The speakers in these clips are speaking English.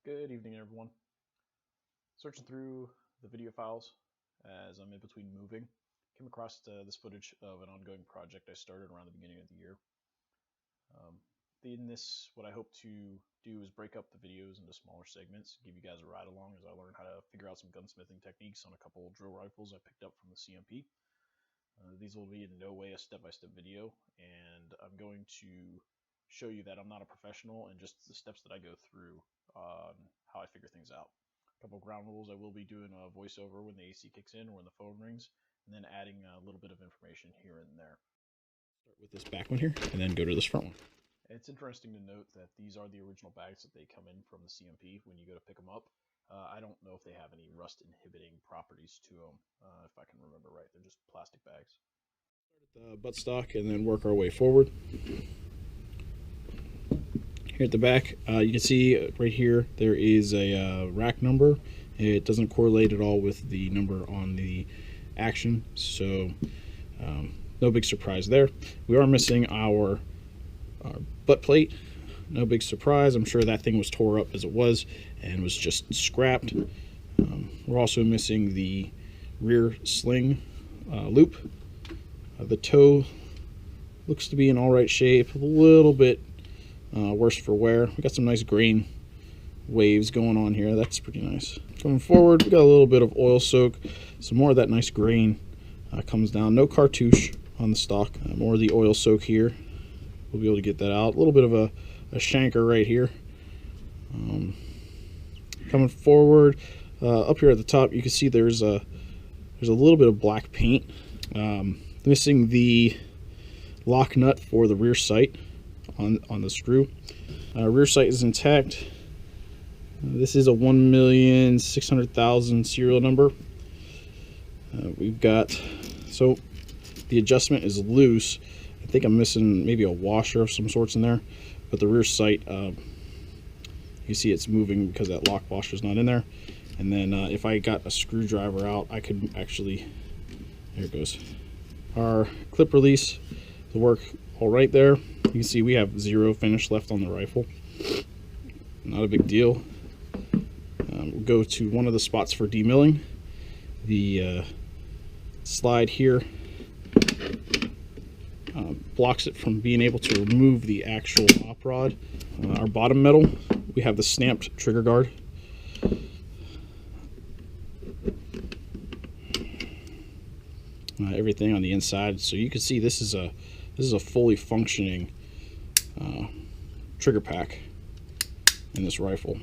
Good evening, everyone. Searching through the video files as I'm in between moving, came across this footage of an ongoing project I started around the beginning of the year. In this, what I hope to do is break up the videos into smaller segments, give you guys a ride along as I learn how to figure out some gunsmithing techniques on a couple of drill rifles I picked up from the CMP. These will be in no way a step-by-step video, and I'm going to show you that I'm not a professional and just the steps that I go through on how I figure things out. A couple of ground rules: I will be doing a voiceover when the AC kicks in or when the phone rings, and then adding a little bit of information here and there. Start with this back one here, and then go to this front one. It's interesting to note that these are the original bags that they come in from the CMP when you go to pick them up. I don't know if they have any rust inhibiting properties to them, if I can remember right. They're just plastic bags. Start at the buttstock and then work our way forward. Here at the back, you can see right here there is a rack number. It doesn't correlate at all with the number on the action, so no big surprise there. We are missing our butt plate. No big surprise. I'm sure that thing was tore up as it was and was just scrapped. We're also missing the rear sling loop. The toe looks to be in all right shape, a little bit worse for wear. We got some nice grain waves going on here. That's pretty nice. Coming forward, we got a little bit of oil soak. Some more of that nice grain comes down. No cartouche on the stock. More of the oil soak here. We'll be able to get that out. A little bit of a shanker right here. Coming forward, up here at the top, you can see there's a little bit of black paint. Missing the lock nut for the rear sight on the screw. Rear sight is intact. This is a 1,600,000 serial number. We've got, so the adjustment is loose. I think I'm missing maybe a washer of some sorts in there, but the rear sight, you see it's moving because that lock washer is not in there. And then if I got a screwdriver out, I could actually, there it goes. Our clip release will work all right there. You can see we have 0 finish left on the rifle. Not a big deal. We'll go to one of the spots for demilling. The slide here blocks it from being able to remove the actual op rod. Our bottom metal, we have the stamped trigger guard. Everything on the inside, so you can see this is a fully functioning trigger pack in this rifle.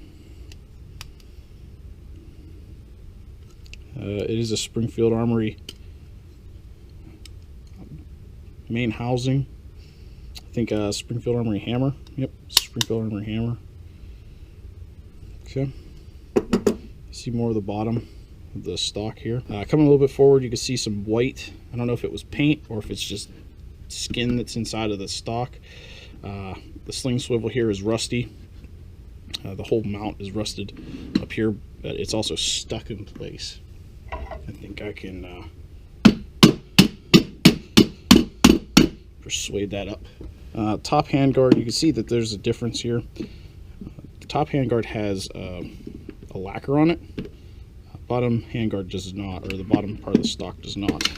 It is a Springfield Armory main housing. I think Springfield Armory hammer. Yep, Springfield Armory hammer. Okay. See more of the bottom of the stock here. Coming a little bit forward, you can see some white. I don't know if it was paint or if it's just skin that's inside of the stock. The sling swivel here is rusty. The whole mount is rusted up here, but it's also stuck in place. I think I can persuade that up. Top handguard, you can see that there's a difference here. The top handguard has a lacquer on it. Bottom handguard does not, or the bottom part of the stock does not.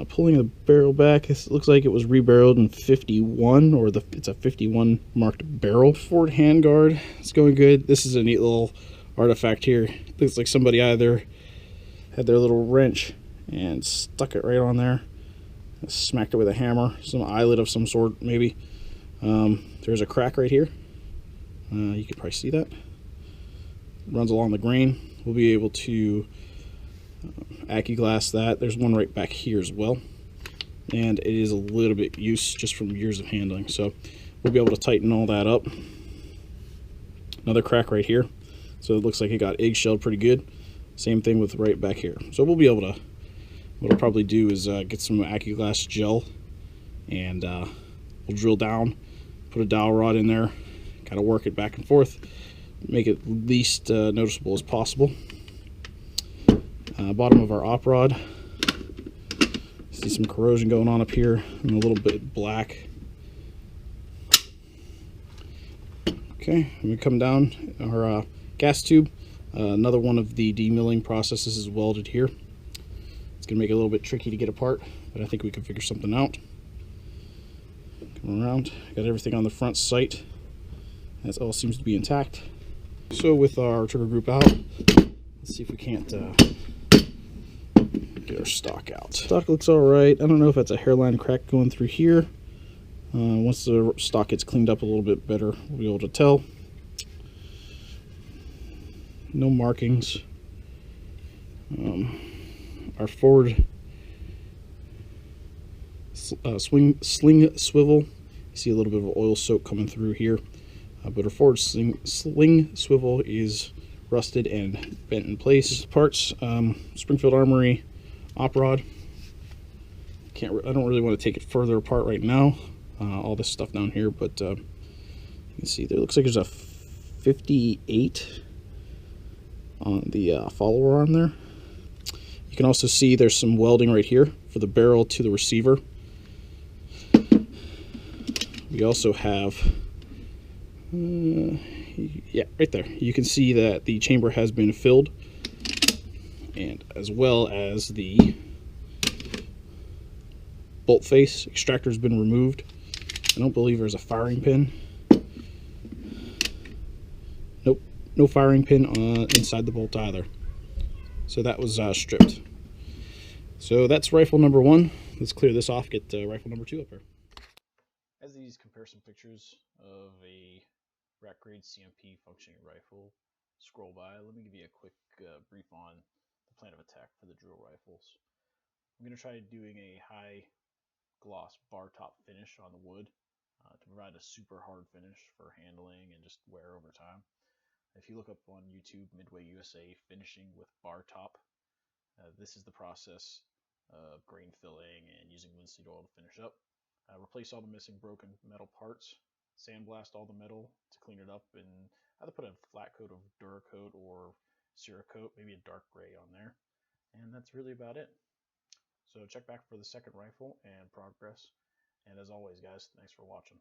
Pulling the barrel back, it looks like it was rebarreled in 51, or it's a 51 marked barrel. Ford handguard, it's going good. This is a neat little artifact here. Looks like somebody either had their little wrench and stuck it right on there, smacked it with a hammer, some eyelet of some sort maybe. There's a crack right here. You can probably see that. Runs along the grain. We'll be able to Accu-glass that. There's one right back here as well, and it is a little bit used just from years of handling, so we'll be able to tighten all that up. Another crack right here, so it looks like it got eggshelled pretty good. Same thing with right back here. So we'll be able to, what I'll probably do is get some Accu-glass gel, and we'll drill down, put a dowel rod in there, kind of work it back and forth, make it least noticeable as possible. Bottom of our op rod, see some corrosion going on up here and a little bit black. Okay, we come down our gas tube. Another one of the demilling processes is welded here. It's going to make it a little bit tricky to get apart, but I think we can figure something out. Come around, got everything on the front sight. That all seems to be intact. So with our trigger group out, let's see if we can't get our stock out. Stock looks all right. I don't know if that's a hairline crack going through here. Once the stock gets cleaned up a little bit better, we'll be able to tell. No markings. Our forward sling swivel, you see a little bit of oil soak coming through here, but our forward sling swivel is rusted and bent in place. Parts, Springfield Armory op rod. I don't really want to take it further apart right now. All this stuff down here, but you can see there looks like there's a 58 on the follower arm there. You can also see there's some welding right here for the barrel to the receiver. We also have, yeah, right there. You can see that the chamber has been filled, and as well as the bolt face extractor has been removed. I don't believe there's a firing pin. Nope, no firing pin inside the bolt either. So that was stripped. So that's rifle number 1. Let's clear this off, get rifle number 2 up here. As these comparison pictures of a rack grade CMP functioning rifle scroll by, let me give you a quick brief on the plan of attack for the drill rifles. I'm going to try doing a high gloss bar top finish on the wood to provide a super hard finish for handling and just wear over time. If you look up on YouTube, Midway USA finishing with bar top, this is the process of grain filling and using linseed oil to finish up. Replace all the missing broken metal parts, sandblast all the metal to clean it up, and either put a flat coat of duracoat or cerakote, maybe a dark gray on there. And that's really about it. So check back for the second rifle and progress. And as always, guys, thanks for watching.